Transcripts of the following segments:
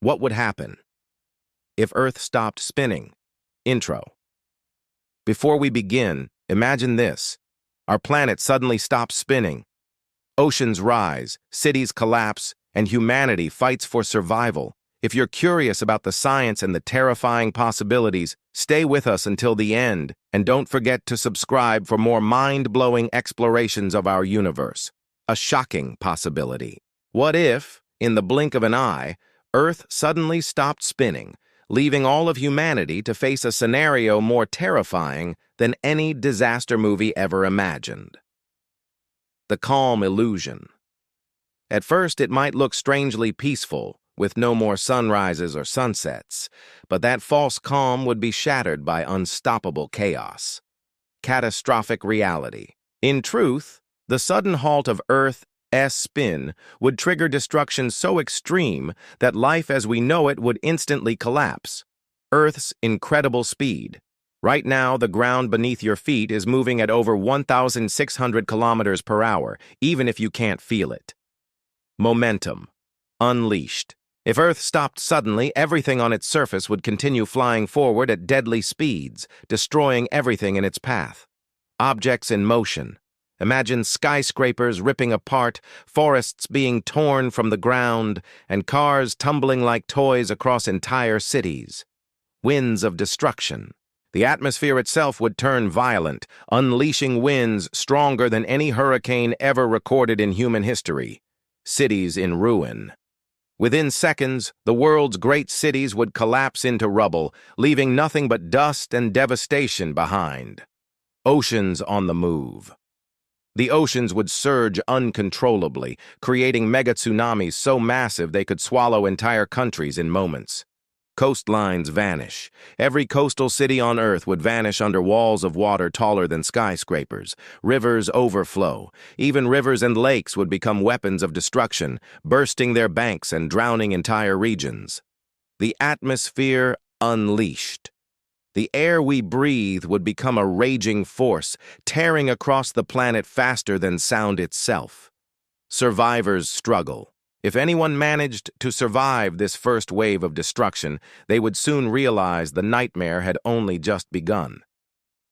What would happen if Earth stopped spinning? Intro. Before we begin, imagine this. Our planet suddenly stops spinning. Oceans rise, cities collapse, and humanity fights for survival. If you're curious about the science and the terrifying possibilities, stay with us until the end, and don't forget to subscribe for more mind-blowing explorations of our universe. A shocking possibility. What if, in the blink of an eye, Earth suddenly stopped spinning, leaving all of humanity to face a scenario more terrifying than any disaster movie ever imagined? The calm illusion. At first, it might look strangely peaceful, with no more sunrises or sunsets, but that false calm would be shattered by unstoppable chaos. Catastrophic reality. In truth, the sudden halt of Earth's spin would trigger destruction so extreme that life as we know it would instantly collapse. Earth's incredible speed. Right now, the ground beneath your feet is moving at over 1,600 kilometers per hour, even if you can't feel it. Momentum. Unleashed. If Earth stopped suddenly, everything on its surface would continue flying forward at deadly speeds, destroying everything in its path. Objects in motion. Imagine skyscrapers ripping apart, forests being torn from the ground, and cars tumbling like toys across entire cities. Winds of destruction. The atmosphere itself would turn violent, unleashing winds stronger than any hurricane ever recorded in human history. Cities in ruin. Within seconds, the world's great cities would collapse into rubble, leaving nothing but dust and devastation behind. Oceans on the move. The oceans would surge uncontrollably, creating mega tsunamis so massive they could swallow entire countries in moments. Coastlines vanish. Every coastal city on Earth would vanish under walls of water taller than skyscrapers. Rivers overflow. Even rivers and lakes would become weapons of destruction, bursting their banks and drowning entire regions. The atmosphere unleashed. The air we breathe would become a raging force, tearing across the planet faster than sound itself. Survivors struggle. If anyone managed to survive this first wave of destruction, they would soon realize the nightmare had only just begun.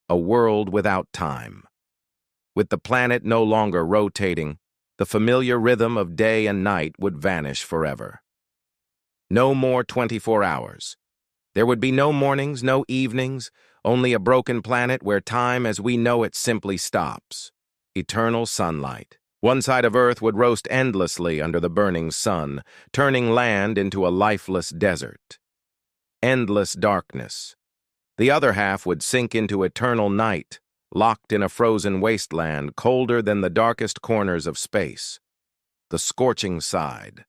A world without time. With the planet no longer rotating, the familiar rhythm of day and night would vanish forever. No more 24 hours. There would be no mornings, no evenings, only a broken planet where time as we know it simply stops. Eternal sunlight. One side of Earth would roast endlessly under the burning sun, turning land into a lifeless desert. Endless darkness. The other half would sink into eternal night, locked in a frozen wasteland colder than the darkest corners of space. The scorching side.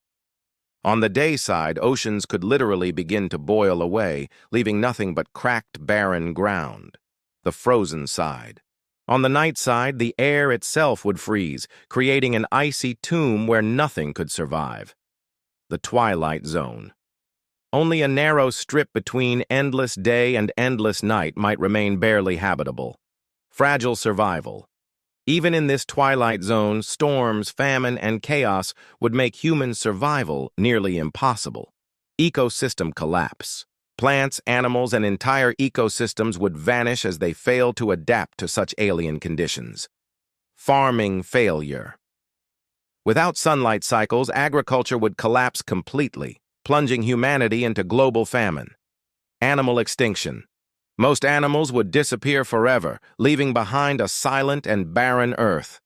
On the day side, oceans could literally begin to boil away, leaving nothing but cracked, barren ground. The frozen side. On the night side, the air itself would freeze, creating an icy tomb where nothing could survive. The twilight zone. Only a narrow strip between endless day and endless night might remain barely habitable. Fragile survival. Even in this twilight zone, storms, famine, and chaos would make human survival nearly impossible. Ecosystem collapse. Plants, animals, and entire ecosystems would vanish as they fail to adapt to such alien conditions. Farming failure. Without sunlight cycles, agriculture would collapse completely, plunging humanity into global famine. Animal extinction. Most animals would disappear forever, leaving behind a silent and barren Earth.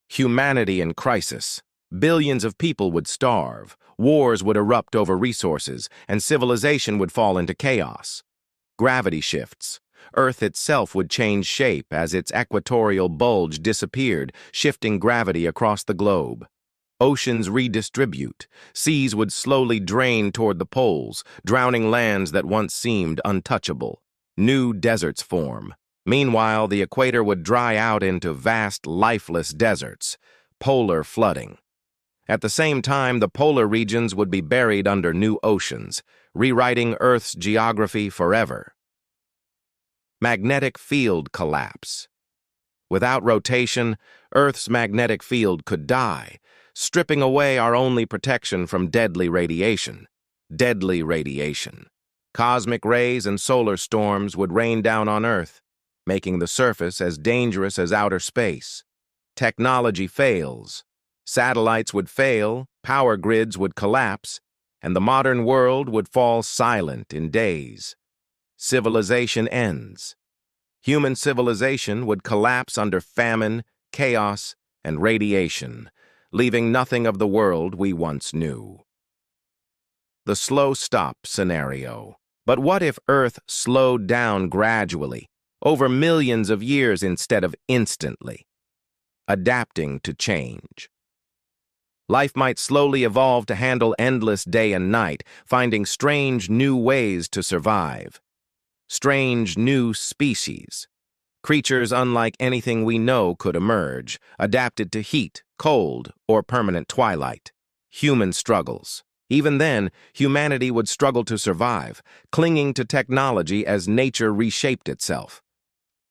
Humanity in crisis. Billions of people would starve, wars would erupt over resources, and civilization would fall into chaos. Gravity shifts. Earth itself would change shape as its equatorial bulge disappeared, shifting gravity across the globe. Oceans redistribute. Seas would slowly drain toward the poles, drowning lands that once seemed untouchable. New deserts form. Meanwhile, the equator would dry out into vast, lifeless deserts. Polar flooding. At the same time, the polar regions would be buried under new oceans, rewriting Earth's geography forever. Magnetic field collapse. Without rotation, Earth's magnetic field could die, stripping away our only protection from deadly radiation. deadly radiation. Cosmic rays and solar storms would rain down on Earth, making the surface as dangerous as outer space. Technology fails. Satellites would fail, power grids would collapse, and the modern world would fall silent in days. Civilization ends. Human civilization would collapse under famine, chaos, and radiation, leaving nothing of the world we once knew. The slow stop scenario. But what if Earth slowed down gradually, over millions of years instead of instantly? Adapting to change. Life might slowly evolve to handle endless day and night, finding strange new ways to survive. Strange new species. Creatures unlike anything we know could emerge, adapted to heat, cold, or permanent twilight. Human struggles. Even then, humanity would struggle to survive, clinging to technology as nature reshaped itself.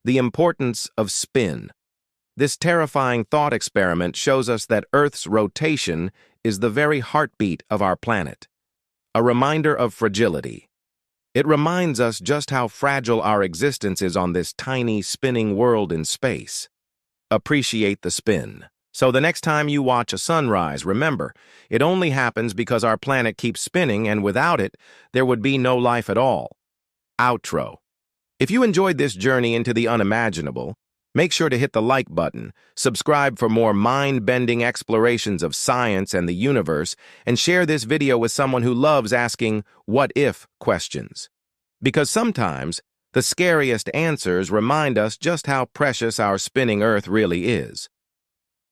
The importance of spin. This terrifying thought experiment shows us that Earth's rotation is the very heartbeat of our planet. A reminder of fragility. It reminds us just how fragile our existence is on this tiny, spinning world in space. Appreciate the spin. So the next time you watch a sunrise, remember, it only happens because our planet keeps spinning, and without it, there would be no life at all. Outro. If you enjoyed this journey into the unimaginable, make sure to hit the like button, subscribe for more mind-bending explorations of science and the universe, and share this video with someone who loves asking what-if questions. Because sometimes, the scariest answers remind us just how precious our spinning Earth really is.